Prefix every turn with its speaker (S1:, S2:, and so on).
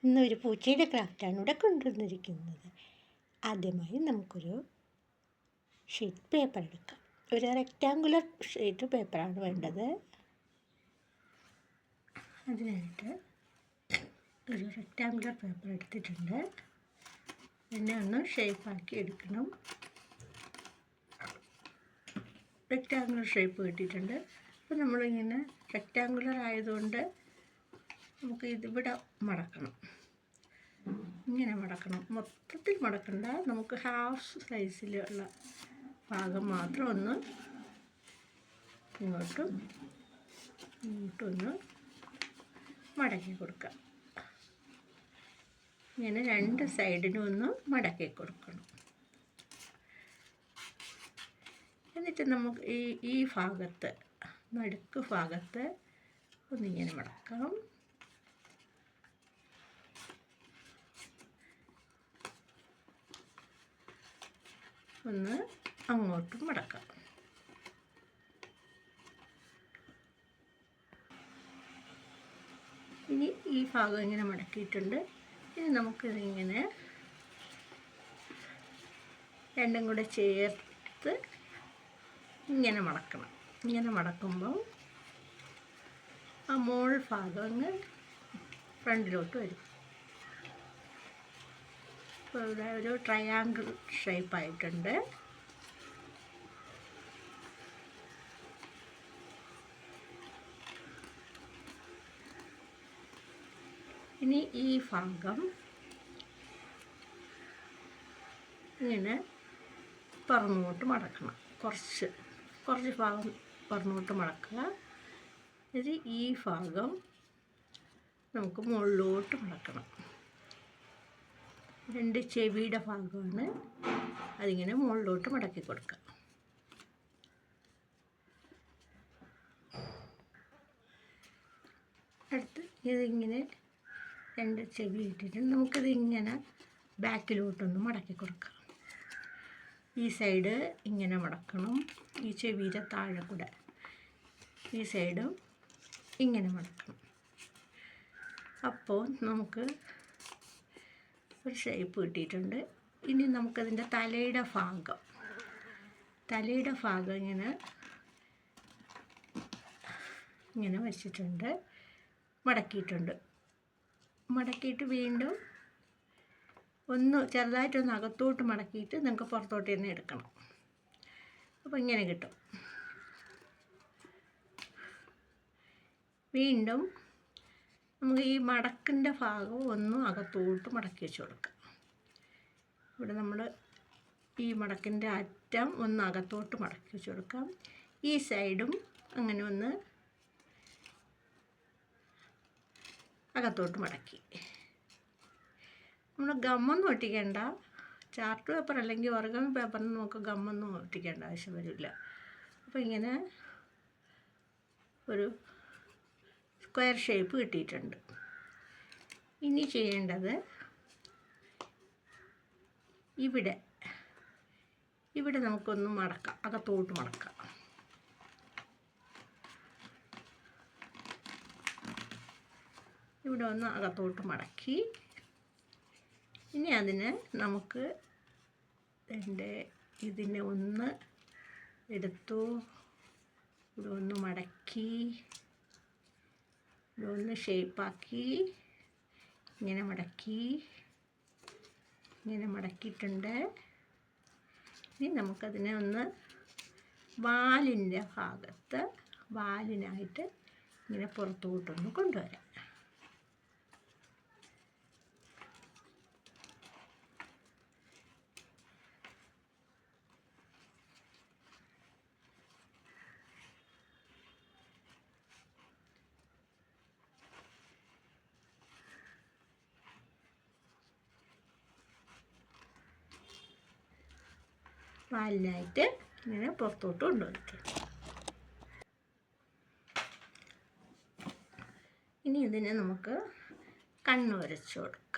S1: ഇന്നൊരു പൂച്ചയുടെ ക്രാഫ്റ്റാണ് ഇവിടെ കൊണ്ടുവന്നിരിക്കുന്നത്. ആദ്യമായി നമുക്കൊരു ഷീറ്റ് പേപ്പർ എടുക്കാം. ഒരു റെക്റ്റാങ്കുലർ ഷീറ്റ് പേപ്പറാണ് വേണ്ടത്. അതിനായിട്ട് ഒരു റെക്റ്റാങ്കുലർ പേപ്പർ എടുത്തിട്ടുണ്ട്. പിന്നെ ഒന്ന് ഷേപ്പാക്കി എടുക്കണം. റെക്റ്റാങ്കുലർ ഷേപ്പ് കിട്ടിയിട്ടുണ്ട്. അപ്പോൾ നമ്മളിങ്ങനെ റെക്റ്റാങ്കുലർ ആയതുകൊണ്ട് നമുക്ക് ഇതിവിടെ മടക്കണം. ഇങ്ങനെ മടക്കണം. മൊത്തത്തിൽ മടക്കണ്ട. നമുക്ക് ഹാഫ് സൈസിലുള്ള ഭാഗം മാത്രം ഒന്ന് ഇങ്ങോട്ടൊന്ന് മടക്കി കൊടുക്കാം. ഇങ്ങനെ രണ്ട് സൈഡിനും ഒന്ന് മടക്കി കൊടുക്കണം. എന്നിട്ട് നമുക്ക് ഈ ഭാഗത്ത് നടുക്ക് ഭാഗത്ത് ഒന്നിങ്ങനെ മടക്കാം. ഒന്ന് അങ്ങോട്ടും മടക്കാം. ഇനി ഈ ഭാഗം ഇങ്ങനെ മടക്കിയിട്ടുണ്ട്. ഇനി നമുക്കിതിങ്ങനെ രണ്ടും കൂടെ ചേർത്ത് ഇങ്ങനെ മടക്കണം. ഇങ്ങനെ മടക്കുമ്പോൾ ആ മോൾ ഭാഗം അങ്ങ് ഫ്രണ്ടിലോട്ട് വരും. അപ്പോൾ ഇവിടെ ഒരു ട്രയാങ്കിൾ ഷേപ്പായിട്ടുണ്ട്. ഇനി ഈ ഭാഗം ഇങ്ങനെ പറന്നോട്ട് മടക്കണം. കുറച്ച് ഭാഗം പറന്നോട്ട് മടക്കുക. ഇത് ഈ ഭാഗം നമുക്ക് മുകളിലോട്ട് മടക്കണം. രണ്ട് ചെവിയുടെ ഭാഗമാണ്. അതിങ്ങനെ മുകളിലോട്ട് മടക്കി കൊടുക്കുക. അടുത്ത് ഇതിങ്ങനെ രണ്ട് ചെവി ഇട്ടിട്ട് നമുക്കിതിങ്ങനെ ബാക്കിലോട്ടൊന്ന് മടക്കി കൊടുക്കാം. ഈ സൈഡ് ഇങ്ങനെ മടക്കണം. ഈ ചെവിയുടെ താഴെ കൂടെ ഈ സൈഡും ഇങ്ങനെ മടക്കണം. അപ്പോൾ നമുക്ക് ഒരു ഷേപ്പ് കിട്ടിയിട്ടുണ്ട്. ഇനി നമുക്കതിൻ്റെ തലയുടെ ഭാഗം ഇങ്ങനെ വെച്ചിട്ടുണ്ട്. മടക്കിയിട്ട് വീണ്ടും ഒന്ന് ചെറുതായിട്ടൊന്ന് അകത്തോട്ട് മടക്കിയിട്ട് നമുക്ക് പുറത്തോട്ട് തന്നെ എടുക്കണം. അപ്പോൾ ഇങ്ങനെ കിട്ടും. വീണ്ടും നമുക്ക് ഈ മടക്കിൻ്റെ ഭാഗം ഒന്ന് അകത്തോട്ട് മടക്കി വെച്ച് കൊടുക്കാം. ഇവിടെ നമ്മൾ ഈ മടക്കിൻ്റെ അറ്റം ഒന്ന് അകത്തോട്ട് മടക്കി വെച്ച് കൊടുക്കാം. ഈ സൈഡും അങ്ങനെ ഒന്ന് അകത്തോട്ട് മടക്കി. നമ്മൾ ഗമ്മൊന്നും ഒട്ടിക്കേണ്ട. ചാർട്ട് പേപ്പർ അല്ലെങ്കിൽ ഒറിഗാമി പേപ്പറിന് നമുക്ക് ഗമ്മൊന്നും ഒട്ടിക്കേണ്ട ആവശ്യം വരില്ല. അപ്പോൾ ഇങ്ങനെ ഒരു സ്ക്വയർ ഷേപ്പ് കിട്ടിയിട്ടുണ്ട്. ഇനി ചെയ്യേണ്ടത് ഇവിടെ നമുക്കൊന്ന് മടക്കാം. അകത്തോട്ട് മടക്കാം. ഇവിടെ ഒന്ന് അകത്തോട്ട് മടക്കി. ഇനി അതിന് നമുക്ക് ഇതിനെ ഒന്ന് എടുത്തു. ഇവിടെ ഒന്ന് മടക്കി. ഇവിടെ ഒന്ന് ഷേപ്പാക്കി. ഇങ്ങനെ മടക്കിയിട്ടുണ്ട്. ഇനി നമുക്കതിനെ ഒന്ന് വാലിനായിട്ട് ഇങ്ങനെ പുറത്തോട്ടൊന്ന് കൊണ്ടുവരാം. വാലിനായിട്ട് ഇങ്ങനെ പുറത്തോട്ട് കൊണ്ടുവന്നിട്ടുണ്ട്. ഇനി ഇതിനെ നമുക്ക് കണ്ണ് വരച്ചു കൊടുക്കാം.